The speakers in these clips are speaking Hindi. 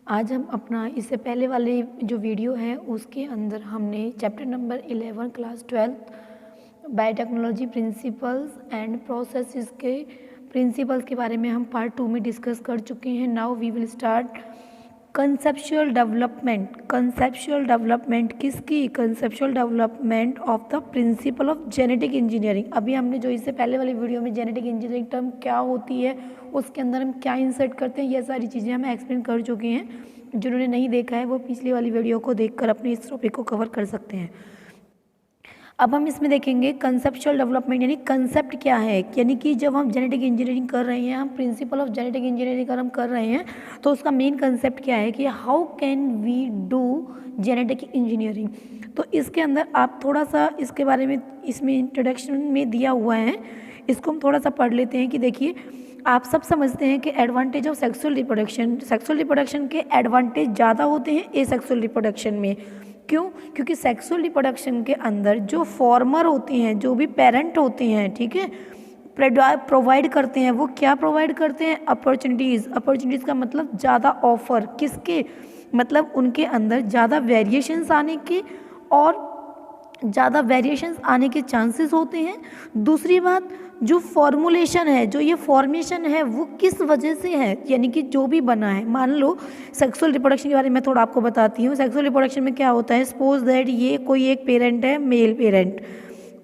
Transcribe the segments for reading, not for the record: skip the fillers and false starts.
आज हम अपना इससे पहले वाले जो वीडियो है उसके अंदर हमने chapter number 11 class 12 biotechnology principles and processes के प्रिंसिपल्स के बारे में हम पार्ट 2 में डिस्कस कर चुके हैं। Now we will start conceptual development किसकी? Conceptual development of the principle of genetic engineering. अभी हमने जो इससे पहले वाली वीडियो में जेनेटिक इंजीनियरिंग टर्म क्या होती है, उसके अंदर हम क्या इंसर्ट करते हैं, ये सारी चीज़ें हम एक्सप्लेन कर चुके हैं। जिन्होंने नहीं देखा है वो पिछली वाली वीडियो को देखकर अपने इस टॉपिक को कवर कर सकते हैं। अब हम इसमें देखेंगे कंसेप्चुअल डेवलपमेंट यानी कंसेप्ट क्या है, यानी कि जब हम जेनेटिक इंजीनियरिंग कर रहे हैं, हम प्रिंसिपल ऑफ जेनेटिक इंजीनियरिंग अगर हम कर रहे हैं तो उसका मेन कंसेप्ट क्या है कि how can we do genetic engineering. तो इसके अंदर आप थोड़ा सा इसके बारे में इसमें इंट्रोडक्शन में दिया हुआ है, इसको हम थोड़ा सा पढ़ लेते हैं। कि देखिए, आप सब समझते हैं कि एडवांटेज ऑफ सेक्सुअल रिप्रोडक्शन के एडवांटेज ज़्यादा होते हैं एसेक्सुअल रिप्रोडक्शन में। क्यों? क्योंकि सेक्सुअल रिप्रोडक्शन के अंदर जो फॉर्मर होते हैं, जो भी पेरेंट होते हैं, ठीक है, प्रोवाइड करते हैं, वो क्या प्रोवाइड करते हैं? अपॉर्चुनिटीज़ का मतलब ज़्यादा ऑफर, किसके? मतलब उनके अंदर ज़्यादा वेरिएशंस आने के और ज़्यादा वेरिएशंस आने के चांसेस होते हैं। दूसरी बात, जो फॉर्मुलेशन है, जो ये फॉर्मेशन है, वो किस वजह से है, यानी कि जो भी बना है। मान लो सेक्सुअल रिप्रोडक्शन के बारे में थोड़ा आपको बताती हूँ। सेक्सुअल रिप्रोडक्शन में क्या होता है, सपोज दैट ये कोई एक पेरेंट है, मेल पेरेंट,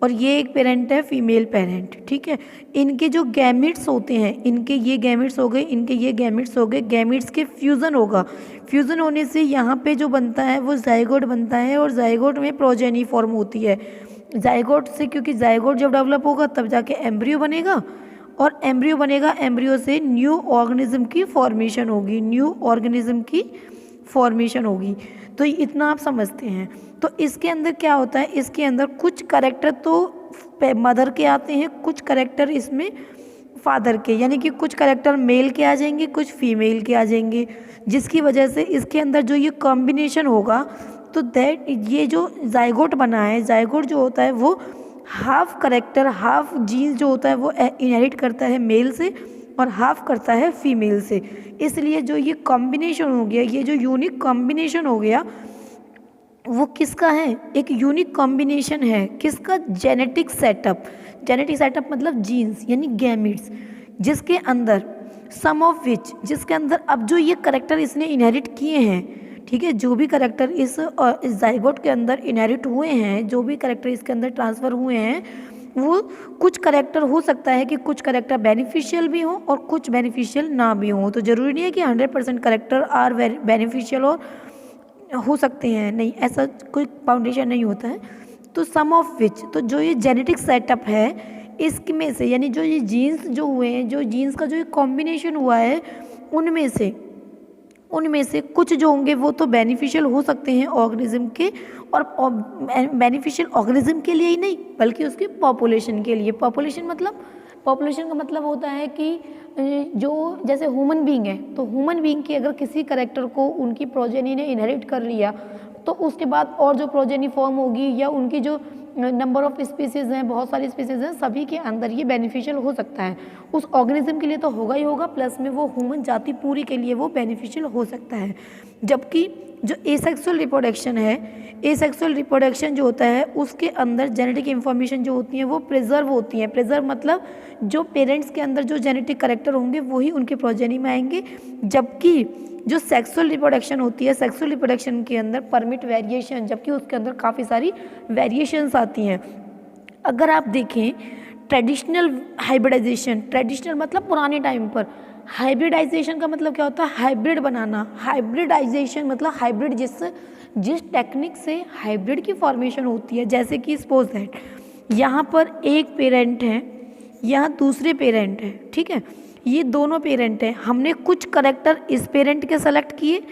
और ये एक पेरेंट है, फीमेल पेरेंट, ठीक है। इनके जो गैमिट्स होते हैं, इनके ये गैमिट्स हो गए, इनके ये गैमिट्स हो गए, गैमिट्स के फ्यूज़न होगा। फ्यूज़न होने से यहाँ पे जो बनता है वो जाइगोट बनता है, और जाइगोट में प्रोजेनी फॉर्म होती है। जाइगोट से, क्योंकि जाइगोट जब डेवलप होगा तब जाके एम्ब्रियो बनेगा, और एम्ब्रियो बनेगा, एम्ब्रियो से न्यू ऑर्गेनिज्म की फॉर्मेशन होगी, तो इतना आप समझते हैं। तो इसके अंदर क्या होता है, इसके अंदर कुछ करेक्टर तो मदर के आते हैं, कुछ करेक्टर इसमें फादर के, यानी कि कुछ करेक्टर मेल के आ जाएंगे, कुछ फीमेल के आ जाएंगे, जिसकी वजह से इसके अंदर जो ये कॉम्बिनेशन होगा, तो दैट ये जो जाइगोट बना है, जाइगोट जो होता है वो हाफ करेक्टर, हाफ जीन्स जो होता है वो इनहेरिट करता है मेल से और हाफ करता है फीमेल से। इसलिए जो ये कॉम्बिनेशन हो गया, ये जो यूनिक कॉम्बिनेशन हो गया, वो किसका है? एक यूनिक कॉम्बिनेशन है, किसका? जेनेटिक सेटअप मतलब जीन्स यानी गैमिट्स, जिसके अंदर सम ऑफ विच, जिसके अंदर अब जो ये करेक्टर इसने इनहेरिट किए हैं, ठीक है, जो भी करेक्टर इस जाइगोट के अंदर इनहेरिट हुए हैं, जो भी करेक्टर इसके अंदर ट्रांसफ़र हुए हैं, वो कुछ करेक्टर हो सकता है कि कुछ करेक्टर बेनिफिशियल भी हो और कुछ बेनिफिशियल ना भी हो। तो ज़रूरी नहीं है कि 100% करेक्टर आर बेनिफिशियल और हो सकते हैं, नहीं, ऐसा कोई फाउंडेशन नहीं होता है। तो सम ऑफ विच, तो जो ये जेनेटिक सेटअप है इसमें से, यानी जो ये जीन्स जो हुए हैं, जो जीन्स का जो ये कॉम्बिनेशन हुआ है, उनमें से कुछ जो होंगे वो तो बेनिफिशियल हो सकते हैं ऑर्गेनिज्म के, और बेनिफिशियल ऑर्गेनिज्म के लिए ही नहीं बल्कि उसकी पॉपुलेशन के लिए। पॉपुलेशन का मतलब होता है कि जो जैसे ह्यूमन बीइंग है, तो ह्यूमन बीइंग के अगर किसी करेक्टर को उनकी प्रोजेनी ने इनहेरिट कर लिया, तो उसके बाद और जो प्रोजेनी फॉर्म होगी या उनकी जो नंबर ऑफ स्पीसीज़ हैं, बहुत सारी स्पीसीज़ हैं, सभी के अंदर ये बेनिफिशियल हो सकता है। उस ऑर्गेनिज्म के लिए तो होगा ही होगा, प्लस में वो ह्यूमन जाति पूरी के लिए वो बेनिफिशियल हो सकता है। जबकि जो एसेक्सुअल रिप्रोडक्शन है, एसेक्सुअल रिप्रोडक्शन जो होता है उसके अंदर जेनेटिक इन्फॉर्मेशन जो होती है वो प्रिजर्व होती है। प्रिजर्व मतलब जो पेरेंट्स के अंदर जो जेनेटिक करेक्टर होंगे वही उनके प्रोजेनी में आएंगे। जबकि जो सेक्सुअल रिप्रोडक्शन होती है, सेक्सुअल रिप्रोडक्शन के अंदर परमिट वेरिएशन, जबकि उसके अंदर काफ़ी सारी वेरिएशंस आती हैं। अगर आप देखें ट्रेडिशनल हाइब्रिडाइजेशन, ट्रेडिशनल मतलब पुराने टाइम पर, हाइब्रिडाइजेशन का मतलब क्या होता है? हाइब्रिड बनाना। हाइब्रिडाइजेशन मतलब हाइब्रिड, जिस टेक्निक से हाइब्रिड की फॉर्मेशन होती है। जैसे कि सपोज दैट यहाँ पर एक पेरेंट है, यहाँ दूसरे पेरेंट है, ठीक है, ये दोनों पेरेंट हैं, हमने कुछ करेक्टर इस पेरेंट के सेलेक्ट किए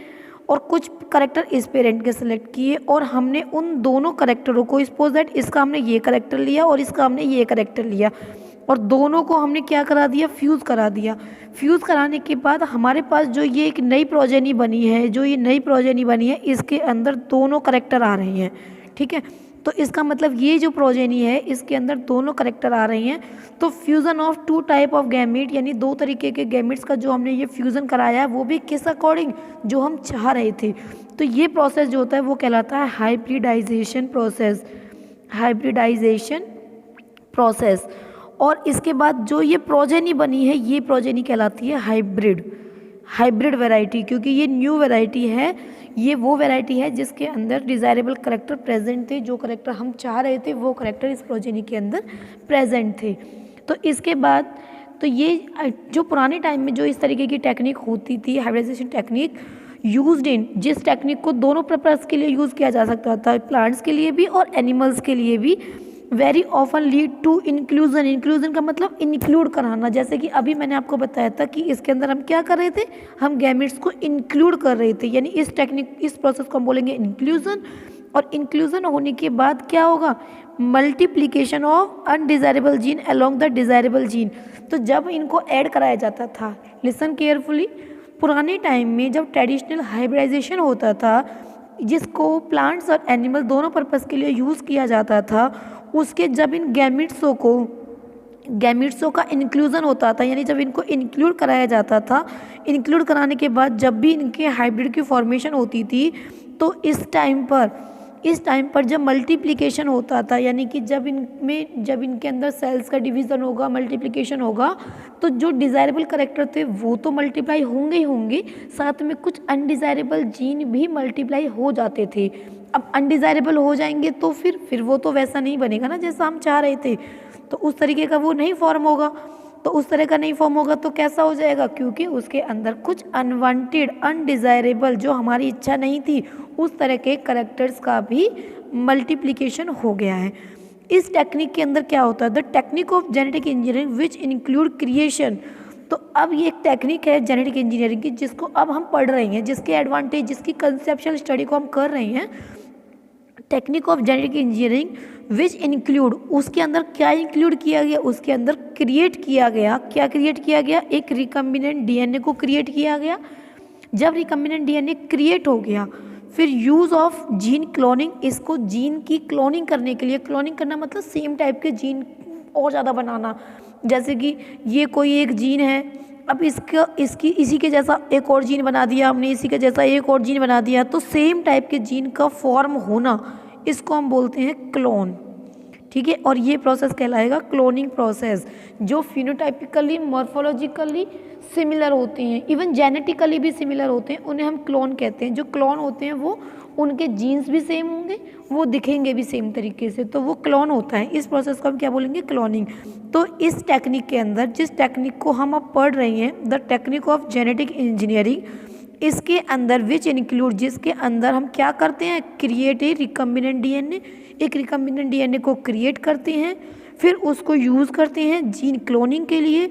और कुछ करेक्टर इस पेरेंट के सेलेक्ट किए, और हमने उन दोनों करेक्टरों को, सपोज दैट इसका हमने ये करेक्टर लिया और इसका हमने ये करेक्टर लिया, और दोनों को हमने क्या करा दिया? फ्यूज़ करा दिया। फ्यूज़ कराने के बाद हमारे पास जो ये एक नई प्रोजेनी बनी है, इसके अंदर दोनों करेक्टर आ रहे हैं, ठीक है। तो इसका मतलब ये जो प्रोजेनी है इसके अंदर दोनों करेक्टर आ रहे हैं। तो fusion of two type of gamete, यानी दो तरीके के गैमीट्स का जो हमने ये फ्यूज़न कराया है वो भी किस अकॉर्डिंग, जो हम चाह रहे थे। तो ये प्रोसेस जो होता है वो कहलाता है हाइब्रिडाइजेशन प्रोसेस, हाइब्रिडाइजेशन प्रोसेस। और इसके बाद जो ये प्रोजेनी बनी है ये प्रोजेनी कहलाती है हाइब्रिड, हाइब्रिड वैरायटी, क्योंकि ये न्यू वैरायटी है। ये वो वैरायटी है जिसके अंदर डिज़ायरेबल करेक्टर प्रेजेंट थे, जो करेक्टर हम चाह रहे थे वो करेक्टर इस प्रोजेनी के अंदर प्रेजेंट थे। तो इसके बाद तो ये जो पुराने टाइम में जो इस तरीके की टेक्निक होती थी हाइब्रिडाइजेशन टेक्निक यूज्ड इन, जिस टेक्निक को दोनों पर्पज़ के लिए यूज़ किया जा सकता था, प्लांट्स के लिए भी और एनिमल्स के लिए भी, very often lead to inclusion. Inclusion का मतलब इंक्लूड कराना, जैसे कि अभी मैंने आपको बताया था कि इसके अंदर हम क्या कर रहे थे, हम गैमेट्स को इंक्लूड कर रहे थे, यानी इस टेक्निक इस प्रोसेस को हम बोलेंगे इंक्लूजन। और इंक्लूजन होने के बाद क्या होगा, multiplication of undesirable gene along the desirable gene. तो जब इनको ऐड कराया जाता था, लिसन केयरफुली, पुराने टाइम में जब ट्रेडिशनल हाइब्रिडाइजेशन होता था जिसको प्लांट्स और एनिमल दोनों पर्पज़ के लिए यूज़ किया जाता था, उसके जब इन गैमिट्सों का इंक्लूजन होता था, यानी जब इनको इंक्लूड कराया जाता था, इंक्लूड कराने के बाद जब भी इनके हाइब्रिड की फॉर्मेशन होती थी, तो इस टाइम पर जब मल्टीप्लिकेशन होता था, यानी कि जब इनके अंदर सेल्स का डिवीज़न होगा, मल्टीप्लिकेशन होगा, तो जो डिज़ायरेबल करेक्टर थे वो तो मल्टीप्लाई होंगे ही होंगे, साथ में कुछ अनडिज़ायरेबल जीन भी मल्टीप्लाई हो जाते थे। अब अनडिज़ायरेबल हो जाएंगे तो फिर वो तो वैसा नहीं बनेगा ना जैसा हम चाह रहे थे, तो उस तरीके का वो नहीं फॉर्म होगा। तो उस तरह का नहीं फॉर्म होगा तो कैसा हो जाएगा, क्योंकि उसके अंदर कुछ अनवांटेड अनडिज़ायरेबल जो हमारी इच्छा नहीं थी उस तरह के करेक्टर्स का भी मल्टीप्लिकेशन हो गया है। इस टेक्निक के अंदर क्या होता है, the technique of genetic engineering which include creation. तो अब ये एक टेक्निक है जेनेटिक इंजीनियरिंग की जिसको अब हम पढ़ रहे हैं, जिसके एडवांटेज, जिसकी कंसेप्चुअल स्टडी को हम कर रहे हैं। Technique of genetic engineering which include, उसके अंदर क्या इंक्लूड किया गया, उसके अंदर क्रिएट किया गया, क्या क्रिएट किया गया, एक रिकम्बिनेंट डीएनए को क्रिएट किया गया। जब रिकम्बिनेंट डीएनए क्रिएट हो गया फिर यूज़ ऑफ जीन क्लोनिंग, इसको जीन की क्लोनिंग करने के लिए, क्लोनिंग करना मतलब सेम टाइप के जीन और ज़्यादा बनाना, जैसे कि ये कोई एक जीन है, अब इसी के जैसा एक और जीन बना दिया हमने, इसी के जैसा एक और जीन बना दिया, तो सेम टाइप के जीन का फॉर्म होना, इसको हम बोलते हैं क्लोन। ठीक है, और ये प्रोसेस कहलाएगा क्लोनिंग प्रोसेस, जो फिनोटाइपिकली मॉर्फोलॉजिकली सिमिलर होते हैं, इवन जेनेटिकली भी सिमिलर होते हैं, उन्हें हम क्लोन कहते हैं। जो क्लोन होते हैं वो उनके जीन्स भी सेम होंगे, वो दिखेंगे भी सेम तरीके से, तो वो क्लोन होता है। इस प्रोसेस को हम क्या बोलेंगे, क्लोनिंग। तो इस टेक्निक के अंदर, जिस टेक्निक को हम अब पढ़ रहे हैं, the technique of genetic engineering, इसके अंदर विच इंक्लूड, जिसके अंदर हम क्या करते हैं, क्रिएट ए रिकम्बिनेंट डीएनए, एक रिकम्बिनेंट डीएनए को क्रिएट करते हैं, फिर उसको यूज़ करते हैं जीन क्लोनिंग के लिए।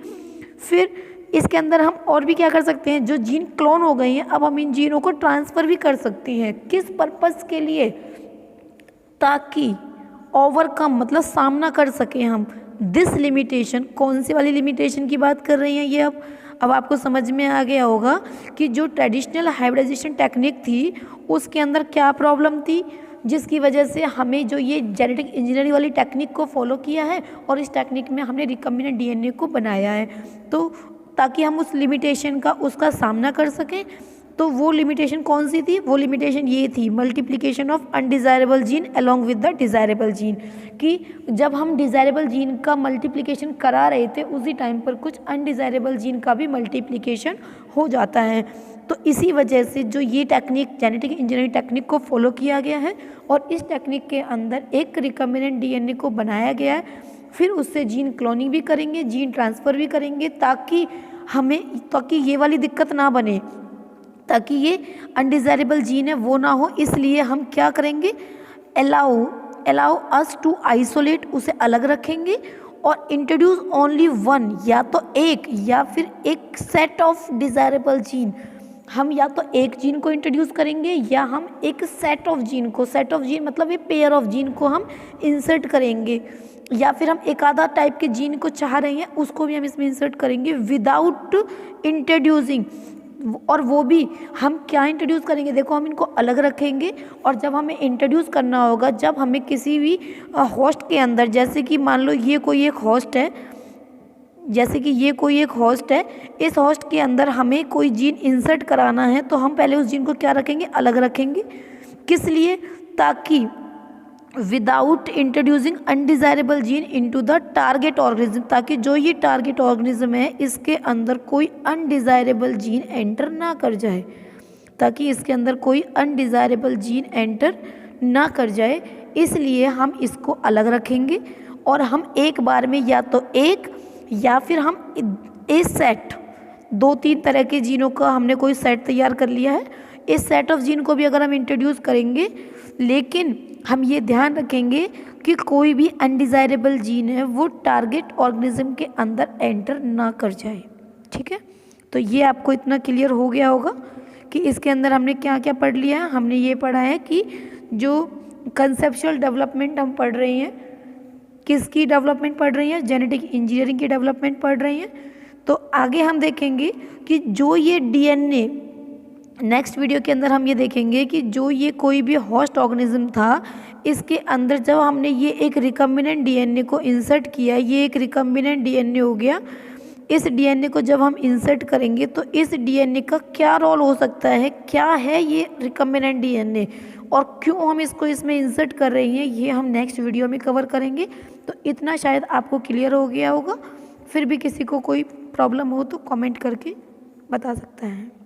फिर इसके अंदर हम और भी क्या कर सकते हैं, जो जीन क्लोन हो गए हैं अब हम इन जीनों को ट्रांसफ़र भी कर सकते हैं। किस पर्पज़ के लिए, ताकि ओवरकम मतलब सामना कर सकें हम दिस लिमिटेशन। कौन सी वाली लिमिटेशन की बात कर रही हैं ये, अब आपको समझ में आ गया होगा कि जो ट्रेडिशनल हाइब्रिडाइजेशन टेक्निक थी उसके अंदर क्या प्रॉब्लम थी, जिसकी वजह से हमें जो ये जेनेटिक इंजीनियरिंग वाली टेक्निक को फॉलो किया है और इस टेक्निक में हमने रिकम्बिनेंट डीएनए को बनाया है, तो ताकि हम उस लिमिटेशन का उसका सामना कर सकें। तो वो लिमिटेशन कौन सी थी, वो लिमिटेशन ये थी, multiplication of undesirable gene along with the desirable gene, कि जब हम डिज़ायरेबल जीन का मल्टीप्लिकेशन करा रहे थे उसी टाइम पर कुछ अनडिज़ायरेबल जीन का भी मल्टीप्लिकेशन हो जाता है। तो इसी वजह से जो ये टेक्निक जेनेटिक इंजीनियरिंग टेक्निक को फॉलो किया गया है और इस टेक्निक के अंदर एक रिकम्बिनेंट डीएनए को बनाया गया है, फिर उससे जीन क्लोनिंग भी करेंगे, जीन ट्रांसफ़र भी करेंगे, ताकि ये वाली दिक्कत ना बने, ताकि ये अनडिज़ायरेबल जीन है वो ना हो। इसलिए हम क्या करेंगे, अलाउ अस टू आइसोलेट, उसे अलग रखेंगे और इंट्रोड्यूस ओनली वन, या तो एक या फिर एक सेट ऑफ डिज़ायरेबल जीन, हम या तो एक जीन को इंट्रोड्यूस करेंगे या हम एक सेट ऑफ जीन मतलब ये पेयर ऑफ जीन को हम इंसर्ट करेंगे, या फिर हम एक आधा टाइप के जीन को चाह रहे हैं उसको भी हम इसमें इंसर्ट करेंगे विदाउट इंट्रोड्यूसिंग और वो भी हम क्या इंट्रोड्यूस करेंगे, देखो हम इनको अलग रखेंगे और जब हमें इंट्रोड्यूस करना होगा, जब हमें किसी भी होस्ट के अंदर, जैसे कि मान लो ये कोई एक होस्ट है, जैसे कि ये कोई एक होस्ट है, इस होस्ट के अंदर हमें कोई जीन इंसर्ट कराना है तो हम पहले उस जीन को क्या रखेंगे, अलग रखेंगे। किस लिए, ताकि without introducing undesirable gene into the target organism, ताकि जो ये टारगेट ऑर्गेनिज्म है इसके अंदर कोई अनडिज़ायरेबल जीन एंटर ना कर जाए, ताकि इसके अंदर कोई अनडिज़ायरेबल जीन एंटर ना कर जाए, इसलिए हम इसको अलग रखेंगे। और हम एक बार में या तो एक या फिर हम इस सेट, 2-3 तरह के जीनों का हमने कोई सेट तैयार कर लिया है, इस सेट ऑफ जीन को भी अगर हम इंट्रोड्यूस करेंगे, लेकिन हम ये ध्यान रखेंगे कि कोई भी अनडिज़ायरेबल जीन है वो टारगेट ऑर्गेनिज्म के अंदर एंटर ना कर जाए। ठीक है, तो ये आपको इतना क्लियर हो गया होगा कि इसके अंदर हमने क्या क्या पढ़ लिया है। हमने ये पढ़ा है कि जो कंसेप्चुअल डेवलपमेंट हम पढ़ रहे हैं, किसकी डेवलपमेंट पढ़ रही हैं, जेनेटिक इंजीनियरिंग की डेवलपमेंट पढ़ रही हैं। तो आगे हम देखेंगे कि जो ये डीएनए, नेक्स्ट वीडियो के अंदर हम ये देखेंगे कि जो ये कोई भी होस्ट ऑर्गेनिज्म था, इसके अंदर जब हमने ये एक रिकम्बिनेंट डीएनए को इंसर्ट किया, ये एक रिकम्बिनेंट डीएनए हो गया, इस डीएनए को जब हम इंसर्ट करेंगे तो इस डीएनए का क्या रोल हो सकता है, क्या है ये रिकम्बिनेंट डीएनए और क्यों हम इसको इसमें इंसर्ट कर रहे हैं, ये हम नेक्स्ट वीडियो में कवर करेंगे। तो इतना शायद आपको क्लियर हो गया होगा। फिर भी किसी को कोई प्रॉब्लम हो तो कमेंट करके बता सकता है।